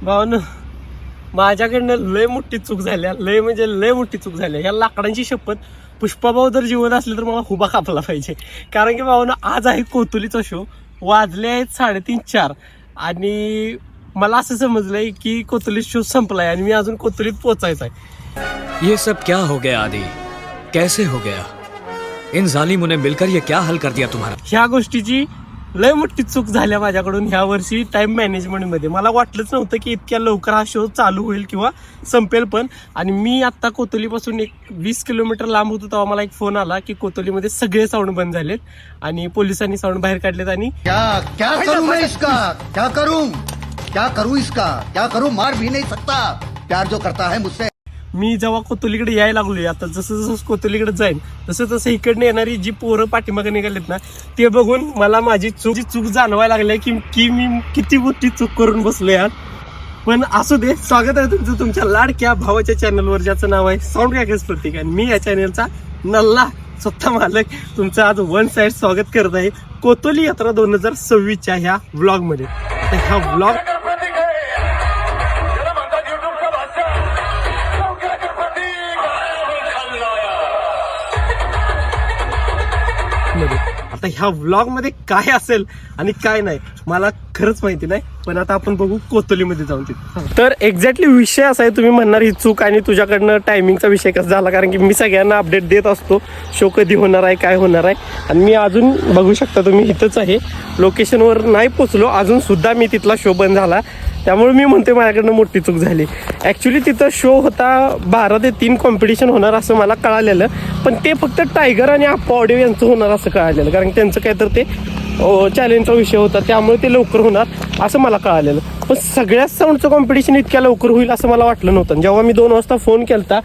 भावना माझ्याकडनं लय मोठी चूक झाल्या, लय म्हणजे लय मोठी चूक झाल्या. ह्या लाकडांची शपथ, पुष्पाभाऊ जर जीवन असले तर मला हुबा कापला पाहिजे. कारण की भावना आज आहे कोतुलीचा शो, वाजले आहेत 3:30-4 आणि मला असं समजलंय की कोतुलीत शो संपलाय आणि मी अजून कोतुलीत पोचायचं आहे. ये सब क्या हो गया आदि, कैसे हो गया? इन जालिमों ने मिलकर ये क्या हल कर दिया तुम्हारा? ह्या गोष्टीची लय मोठी चूक झाल्या माझ्याकडून ह्या वर्षी टाइम मॅनेजमेंटमध्ये. मला वाटलंच नव्हतं की इतक्या लवकर हा शो चालू होईल किंवा संपेल पण. आणि मी आत्ता कोतुलीपासून 20 किलोमीटर लांब होतो तेव्हा मला एक फोन आला की कोतुलीमध्ये सगळे साऊंड बंद झालेत आणि पोलिसांनी साऊंड बाहेर काढलेत. आणि क्या करूं मैं इसका, क्या करूं इसका, क्या करूं, मार भी नहीं सकता, प्यार जो करता है मुझसे. मी जेव्हा कोतुलीकडे यायला लागलोय, आता जसं जसं कोतुलीकडे जाईन तसं तसं इकडनं येणारी जी पोरं पाठीमागे निघालेत ना, ते बघून मला माझी चूक जाणवायला लागली की मी किती मोठी चूक करून बसलो यार. पण असू दे, स्वागत आहे तुमचं तुमच्या लाडक्या भावाच्या चॅनलवर, ज्याचं नाव आहे साऊंड क्रॅकर्स प्रतीक. आणि मी या चॅनलचा नल्ला स्वतः मालक तुमचं आज वन साईड स्वागत करत आहे कोतुली यात्रा 2026च्या ह्या व्लॉगमध्ये. ह्या व्लॉग आता ह्या व्लॉग मध्ये काय असेल आणि काय नाही मला खरंच माहिती नाही. पण आता आपण बघू कोतुलीमध्ये जाऊन तिथे. तर एक्झॅक्टली विषय असा आहे, तुम्ही म्हणणार ही चूक आणि तुझ्याकडनं टायमिंगचा विषय कसा झाला, कारण की मी सगळ्यांना अपडेट देत असतो शो कधी होणार आहे, काय होणार आहे. आणि मी अजून बघू शकता तुम्ही इथंच आहे, लोकेशनवर नाही पोचलो अजून सुद्धा, मी तिथला शो बंद झाला. त्यामुळे मी म्हणते माझ्याकडनं मोठी चूक झाली. ॲक्च्युली तिथं शो होता 12 ते 3 कॉम्पिटिशन होणार असं मला कळालेलं, पण ते फक्त टायगर आणि आप्पा ऑडिओ यांचं होणार असं कळालेलं, कारण त्यांचं काय तर ते चॅलेंजचा विषय होता त्यामुळे ते लवकर होणार असं मला कळालेलं. पण सगळ्याच साऊंडचं कॉम्पिटिशन इतक्या लवकर होईल असं मला वाटलं नव्हतं. जेव्हा मी 2 वाजता फोन केला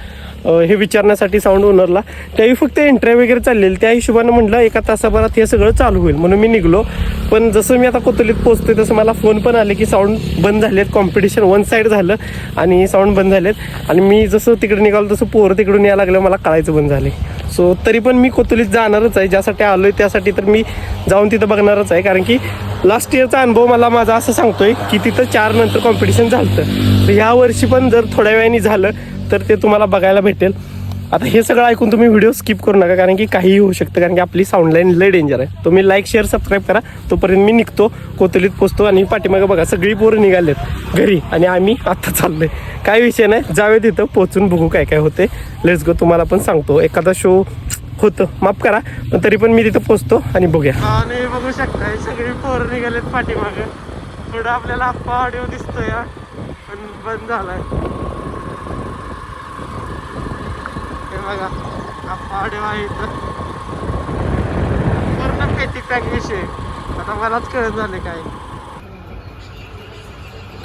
हे विचारण्यासाठी साऊंड ओनरला, त्यावेळी फक्त एंट्री वगैरे चाललेली, त्या हिशोबानं म्हटलं 1 तासाभरात हे सगळं चालू होईल म्हणून मी निघलो. पण जसं मी आता कोतुलीत पोहोचतोय तसं मला फोन पण आले की साऊंड बंद झालेत, कॉम्पिटिशन वन साईड झालं आणि साऊंड बंद झालेत. आणि मी जसं तिकडे निघालो तसं पोरं तिकडून यायला लागलं, मला कळायचं बंद झाले. सो तरी पण मी कोतुलीत जाणारच आहे, ज्यासाठी आलोय त्यासाठी तर मी जाऊन तिथं बघणारच आहे. कारण की लास्ट इयरचा अनुभव मला माझा असं सांगतोय की तिथं 4 नंतर कॉम्पिटिशन झालं. तर ह्या वर्षी पण जर थोड्या वेळाने झालं तर ते तुम्हाला बघायला भेटेल. आता हे सगळं ऐकून तुम्ही व्हिडिओ स्किप करू नका, कारण की काहीही होऊ शकतं, कारण की आपली साऊंड लाईन लय डेंजर आहे. तुम्ही लाईक शेअर सबस्क्राईब करा. तोपर्यंत मी निघतो, कोतुलीत पोचतो. आणि पाठीमागं बघा सगळी पोरं निघालेत घरी आणि आम्ही आता चाललोय. काय विषय नाही, जावे तिथं पोचून बघू काय काय होते. Let's go. तुम्हाला पण सांगतो एखादा शो होतं, माफ करा, पण तरी पण मी तिथं पोचतो आणि बघूया. आणि बघू शकता सगळी पोरं निघालेत पाठीमागं. थोडं आपल्याला आप्पा ऑडिओ दिसतोय पण बंद झालाय. बघा आप्पा ऑडिओ आहे इथं, पूर्ण पेटी पॅक विषय. आता मलाच कळत झाले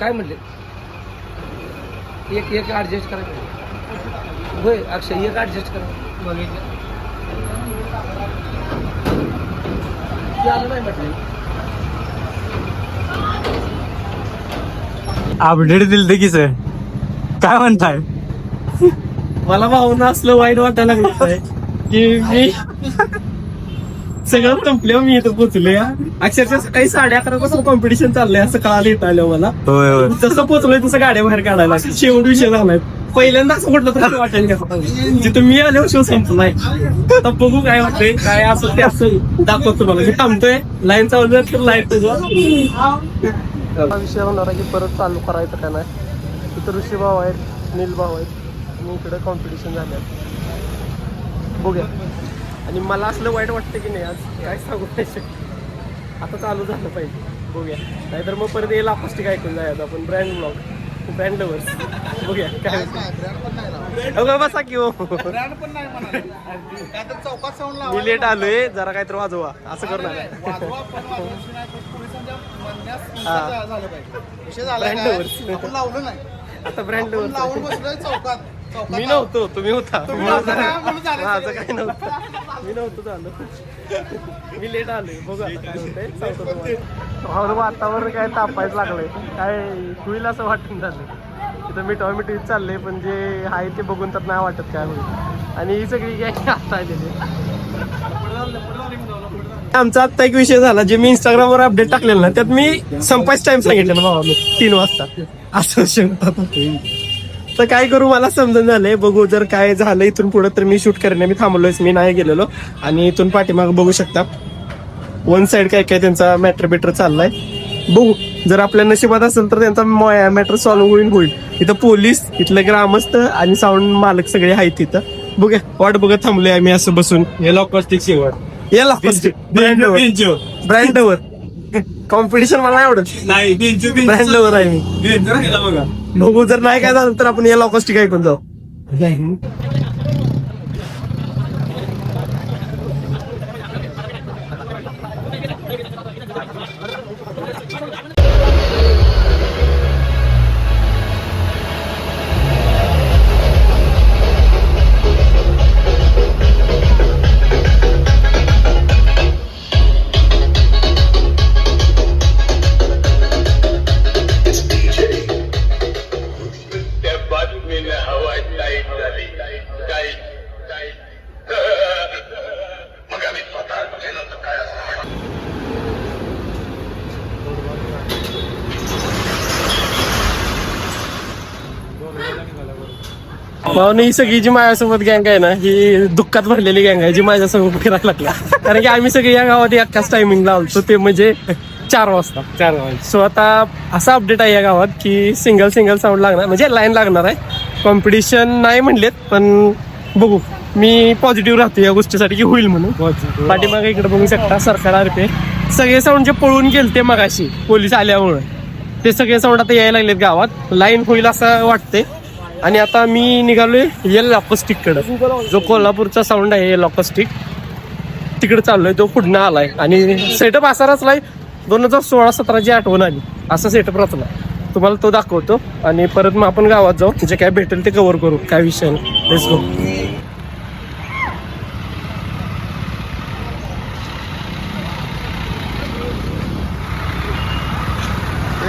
काय म्हणले, एक ऍडजस्ट करा. होय अक्षय, एक ऍडजस्ट करा. बघितलं आलं नाही म्हटलं. अपडेट दिलं की सर, काय म्हणताय? मला भावना असलं वाईट वाटायला लागलं की मी सगळं संपल्यावर मी इथं पोचलोय. अक्षरशः सकाळी 11:30 पासून कॉम्पिटिशन चाललंय असं कळालं येत आलं मला. जसं पोचलोय तसं गाड्या बाहेर काढायला शेवट विषय झालाय. पहिल्यांदा असं म्हटलं तर वाटायला जिथं मी आल्यावर शो संपलाय. आता बघू काय वाटतंय, काय असं ते असं दाखवतो मला. मी थांबतोय, लाईन चालू तर लाईट विषय होणार आहे की परत चालू करायचं का नाही. इथं ऋषी भाऊ आहेत, नील भाऊ आहेत आणि इकडे कॉम्पिटिशन झाल्यात. बघूया. आणि मला असलं वाईट वाटतं की नाही आज काय सांगू नाही शकत. आता चालू झालं पाहिजे, बघूया. नाहीतर मग परत येईल आपस्टिक ऐकून जायचं आपण. Brand blog, brand lovers. बघूया काय बसा की हो. मी लेट आलोय, जरा काहीतरी वाजवा असं करू नका. आता ब्रँड लवर्स. मी नव्हतो, तुम्ही होता. माझं काय नव्हतं, मी नव्हतं झालं. मी लेट आलोय. बघा काय होतंय सांगतो तुम्हाला. वातावरण काय तापायचं लागलंय, काय होईल असं वाटून झालं. तिथं मिठीत चाललंय, पण जे आहे ते बघून तर नाही वाटत काय होईल. आणि ही सगळी काय आता आलेली आमचा आता एक विषय झाला जे मी इंस्टाग्रामवर अपडेट टाकलेला ना त्यात मी संपायच टाइम सांगितलेला बाबा मी 3 वाजता असं शकतो. तर काय करू मला समजून झालंय. बघू जर काय झालं इथून पुढे तर मी शूट करेन. मी थांबलोय, मी नाही गेलेलो. आणि इथून पाठीमाग बघू शकता वन साइड काय काय त्यांचा मॅटर बिटर चाललाय. बघू जर आपल्या नशिबात असेल तर त्यांचा मॅटर सॉल्व्ह होईल. इथं पोलीस, इथले ग्रामस्थ आणि साऊंड मालक सगळे आहेत तिथं. बघूया वाट बघत थांबलोय आम्ही असं बसून. याला ब्रँडवर कॉम्पिटिशन मला नाही आवडत. ब्रँडवर आहे मी. बघू जर नाही काय झालं तर आपण या लॉकॉस्टिक ऐकून जाऊ. भावने ही सगळी जी माझ्यासोबत गँग आहे ना ही दुःखात भरलेली गँग आहे जी माझ्यासोबत फिरायला लागला. कारण की आम्ही सगळे या गावात एकाच टायमिंग लावतो ते म्हणजे 4 वाजता. सो आता असा अपडेट आहे या गावात की सिंगल साऊंड लागणार म्हणजे लाईन लागणार आहे. कॉम्पिटिशन नाही म्हणलेत पण बघू. मी पॉझिटिव्ह राहतो या गोष्टीसाठी की होईल म्हणून. पाठीमागे इकडे बघू शकता सरकार आरपे सगळे साऊंड जे पळून गेलते मगाशी पोलीस आल्यामुळे ते सगळे साऊंड आता यायला लागलेत गावात. लाईन होईल असं वाटते. आणि आता मी निघालोय येल लॉकॉस्टिक कडे. जो कोल्हापूरचा साऊंड आहे येल लॉकॉस्टिक तिकडे चाललोय. तो पुढनं आलाय आणि सेटअप असा रचलाय 2016-17ची आठवण आली असा सेटअप रचला. तुम्हाला तो दाखवतो आणि परत मग आपण गावात जाऊ. जे काय भेटेल ते कव्हर करू. काय विषय नाही. Let's go.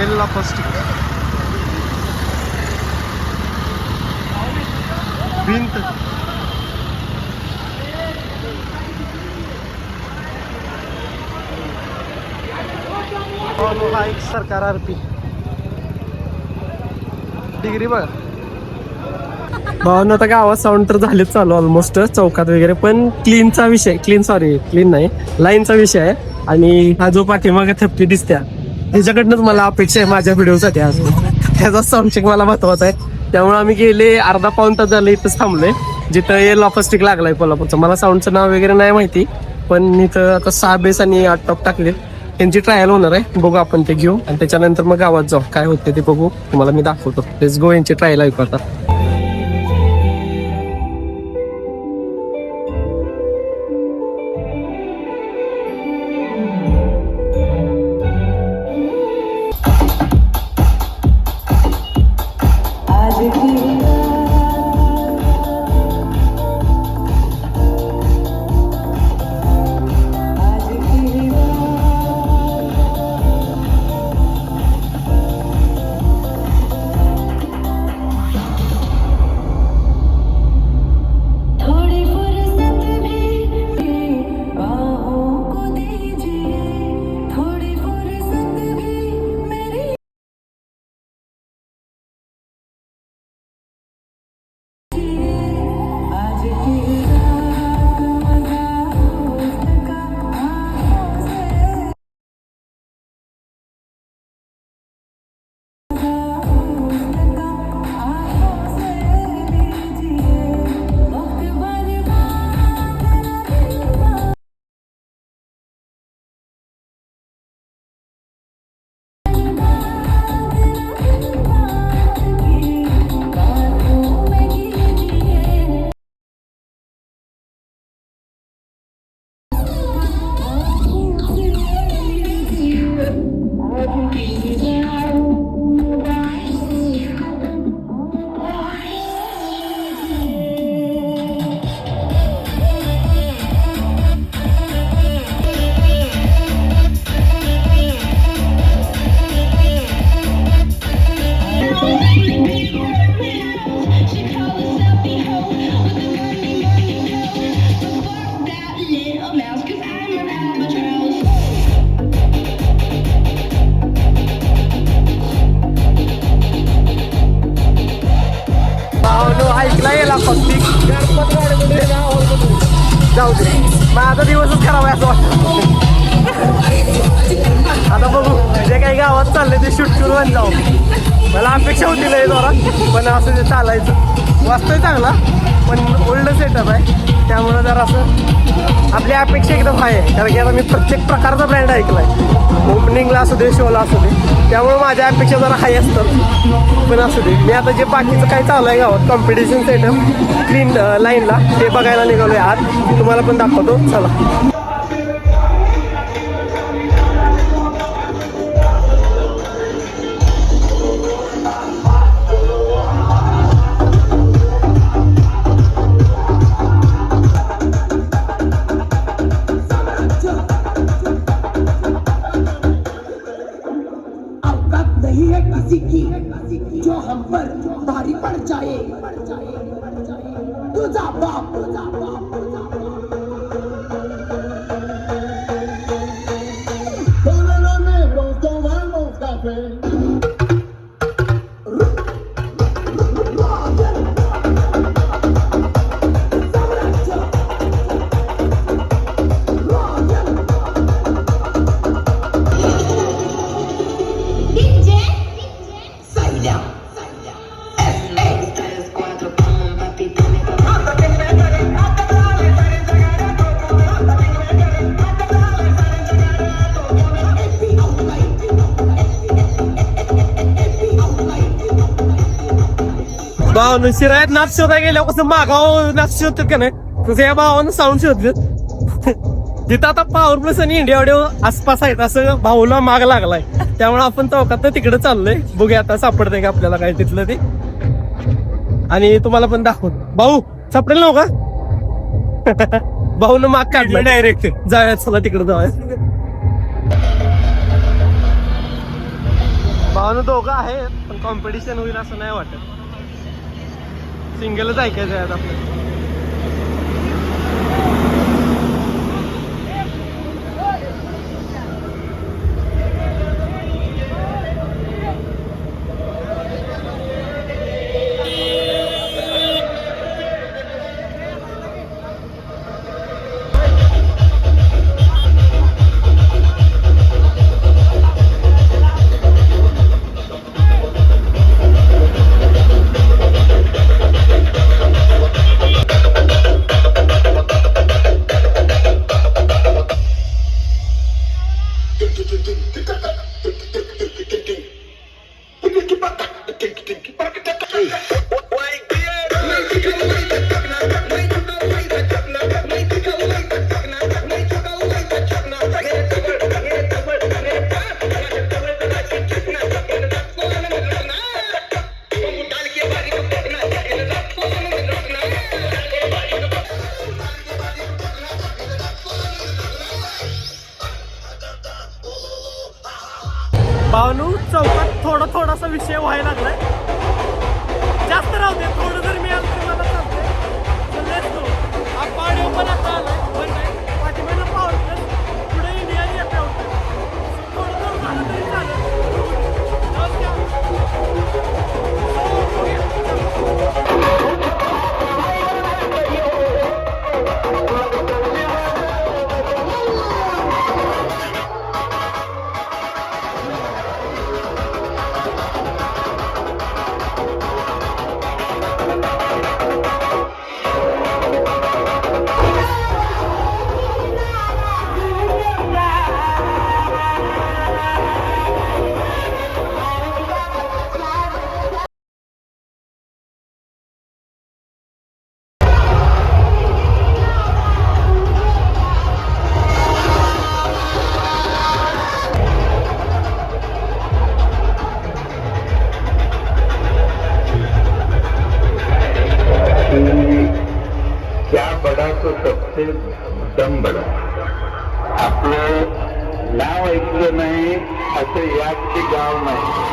येल लॉकॉस्टिक भिंत हा एक सरकार आरपी डिग्री बघा. भावना आता गावात साऊंड तर झालेच चालू ऑलमोस्ट चौकात वगैरे. पण क्लीन नाही लाईनचा विषय आहे. आणि हा जो पाठीमागे थप्पी दिसत्या त्याच्याकडनंच मला अपेक्षा आहे माझ्या व्हिडिओसाठी. आज त्याचा साऊंड चेक मला महत्वाचा आहे. त्यामुळे आम्ही गेले अर्धा पाऊण तास झालं इथंच थांबलोय जिथं हे लॉकॉस्टिक लागलाय कोल्हापूरचं. मला साऊंडचं नाव वगैरे नाही माहिती पण इथं आता 6 बेस आणि 8 टॉप टाकले. त्यांची ट्रायल होणार आहे. बघू आपण ते घेऊ आणि त्याच्यानंतर मग गावात जाऊ. काय होते ते बघू. तुम्हाला मी दाखवतो. Let's go. यांची ट्रायल ऐकू आता. जाऊ दे, माझा दिवसच खराब आहे असं वाटतं. आता बघू जे काही गावात चाललंय ते शूट करून जाऊ. मला अपेक्षा होती लय जोरात, पण असं ते चालायचं. वाचतोय चांगला, पण ओल्ड सेटअप आहे, त्यामुळं जरा असं आपली अपेक्षा एकदम हाय आहे. कारण की आता मी प्रत्येक प्रकारचा ब्रँड ऐकलाय, ओपनिंगला असू दे, शोला असू दे, त्यामुळे माझ्या अपेक्षा जरा हाय असतात. पण असू दे, मी आता जे बाकीचं काय चालू आहे गावात कॉम्पिटिशन सेटअप क्लीन लाईनला, ते बघायला निघालोय आज. तुम्हाला पण दाखवतो, चला. नहीं है किसी की जो हम पर भारी पड़ जाए तुझा बाप भावानं शिरायत नाच शोधाय गेल्यावर कसं मागाव नाच शोधतात का नाही, तसं या भावानं साऊंड शोधतात. जिथं आता पॉवर प्लस आणि इंडिया ऑडिओ आसपास आहेत, असं भाऊला माग लागलाय. त्यामुळे आपण चौकात तिकडे चाललोय. बघूया आता सापडतंय का आपल्याला काय तिथलं ते, आणि तुम्हाला पण दाखवतो. भाऊ सापडेल नव्ह का? भाऊनं माग काढलं डायरेक्ट. जाऊया, चला तिकडे जाऊया. भावानं दोघं आहेत, पण कॉम्पिटिशन होईल असं नाही वाटत. सिंगलच ऐकायचं आहे आपल्याला. भावनू चौकात थोडासा विषय व्हायला लागलाय. जास्त राहू दे, थोडं जर मिळालं तरी मला चालतंय. आपण पण आता आलाय, पण नाही पाठीमागला पॉवर प्लस, पुढे इंडिया येते होतं. थोडं थोडं झालं तरी चालेल. क्या बड़ा तो सबसे दम बड़ा. आपलं नाव ऐकलं नाही असं याच गाव नाही.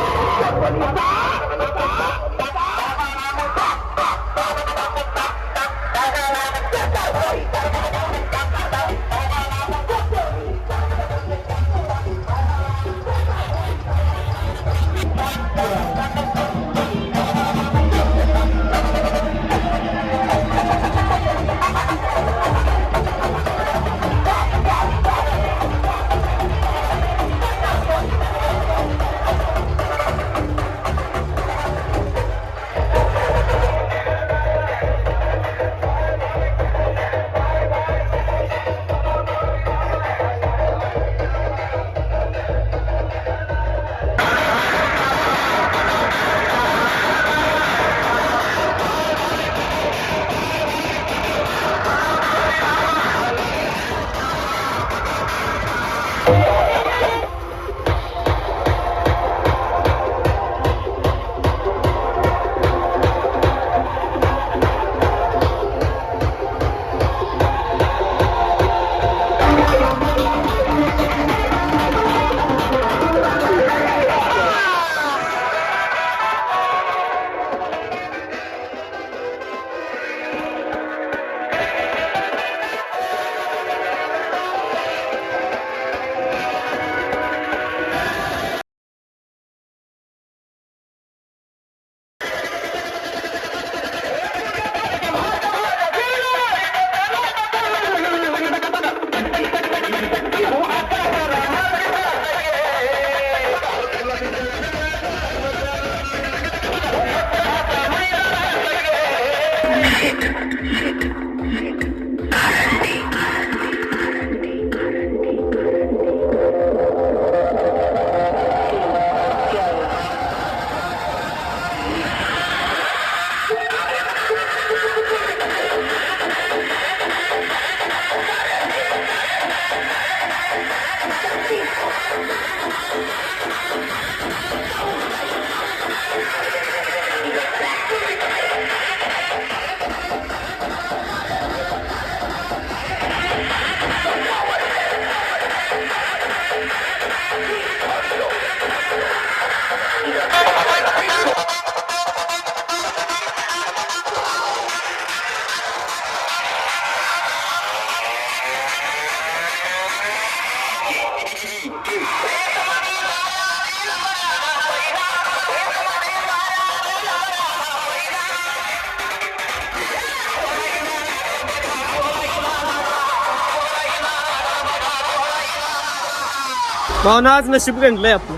भावना आज नशीब गणलंय आपलं.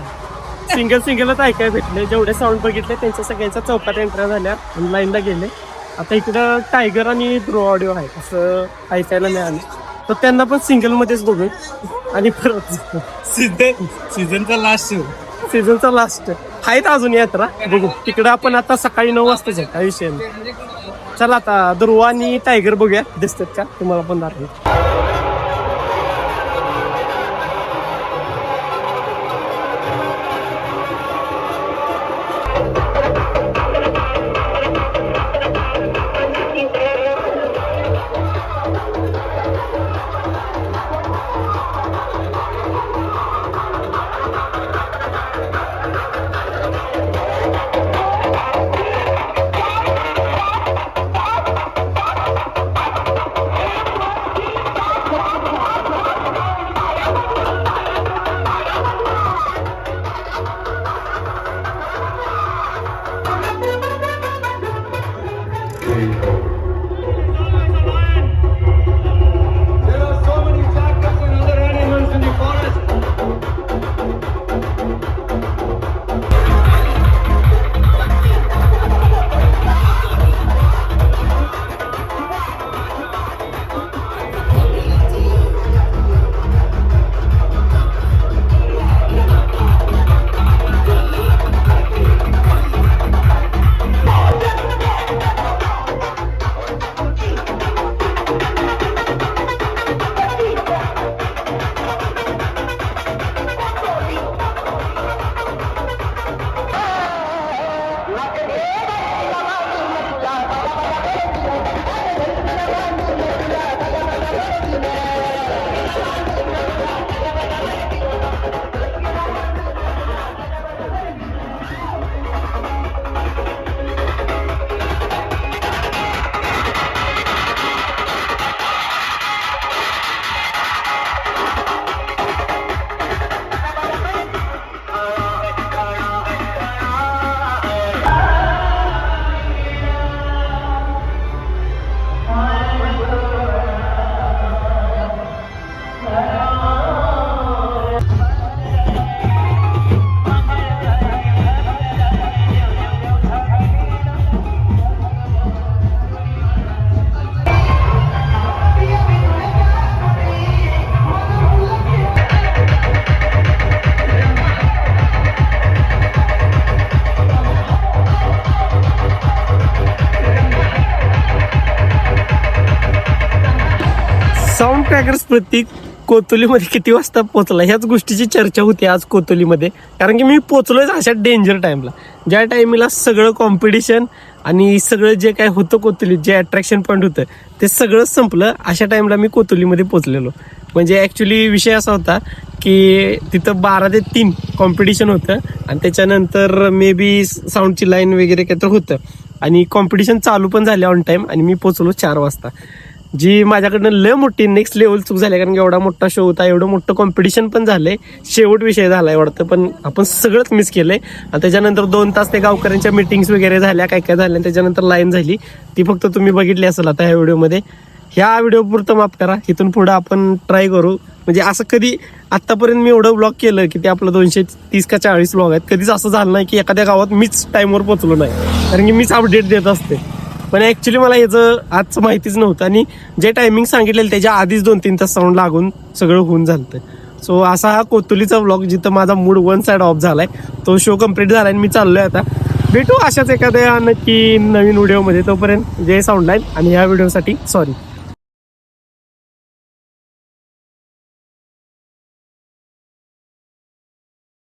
सिंगलच ऐकायला भेटले. जेवढे साऊंड बघितले त्यांच्या सगळ्यांच्या चौकात एंट्री झाल्या आणि लाईनला गेले. आता इकडं टायगर आणि ध्रुव ऑडिओ आहे असं ऐकायला मिळालं, तर त्यांना पण सिंगलमध्येच बघू आणि परत सीझनचा लास्ट आहेत अजून यात्रा बघू. तिकडं आपण आता सकाळी 9 वाजता जाऊ, काही विषय नाही. चला आता ध्रुव आणि टायगर बघूया दिसतात का तुम्हाला पण दाखवू. साऊंड क्रॅकर्स प्रतीक कोतोलीमध्ये किती वाजता पोहोचला ह्याच गोष्टीची चर्चा होती आज कोतोलीमध्ये. कारण की मी पोहोचलोय अशा डेंजर टाइमला, ज्या टाइमला सगळं कॉम्पिटिशन आणि सगळं जे काय होतं कोतोलीत, जे अट्रॅक्शन पॉईंट होतं ते सगळं संपलं. अशा टाइमला मी कोतोलीमध्ये पोहोचलेलो. म्हणजे ॲक्च्युली विषय असा होता की तिथं 12 ते 3 कॉम्पिटिशन होतं आणि त्याच्यानंतर मे बी साऊंडची लाईन वगैरे काय तर होतं आणि कॉम्पिटिशन चालू पण झाले ऑन टाईम आणि मी पोहोचलो 4 वाजता. जी माझ्याकडनं लय मोठी नेक्स्ट लेवल चूक झाली, कारण की एवढा मोठा शो होता, एवढं मोठं कॉम्पिटिशन पण झालंय, शेवट विषय झालाय वाटतं, पण आपण सगळंच मिस केलंय. आणि त्याच्यानंतर 2 तास ते गावकऱ्यांच्या मिटिंग्स वगैरे झाल्या, काय काय झाल्या, त्याच्यानंतर लाईन झाली, ती फक्त तुम्ही बघितली असेल आता ह्या व्हिडिओमध्ये. ह्या व्हिडिओ पुरतं माफ करा, इथून पुढं आपण ट्राय करू. म्हणजे असं कधी आतापर्यंत मी एवढं ब्लॉग केलं की ते आपलं 230 का 40 ब्लॉग आहेत, कधीच असं झालं नाही की एखाद्या गावात मीच टाईमवर पोहोचलो नाही, कारण की मीच अपडेट देत असते. पण ऍक्च्युली मला याचं आजचं माहितीच नव्हतं आणि जे टायमिंग सांगितलेलं त्याच्या आधीच 2-3 तास साऊंड लागून सगळं होऊन झालं. सो असा हा कोतुलीचा व्लॉग जिथं माझा मूड वन साइड ऑफ झालाय, तो शो कम्प्लीट झालाय आणि मी चाललोय आता. भेटू अशाच एखाद्या नक्की नवीन व्हिडिओमध्ये. तोपर्यंत जय साऊंड लाईन आणि या व्हिडिओसाठी सॉरी.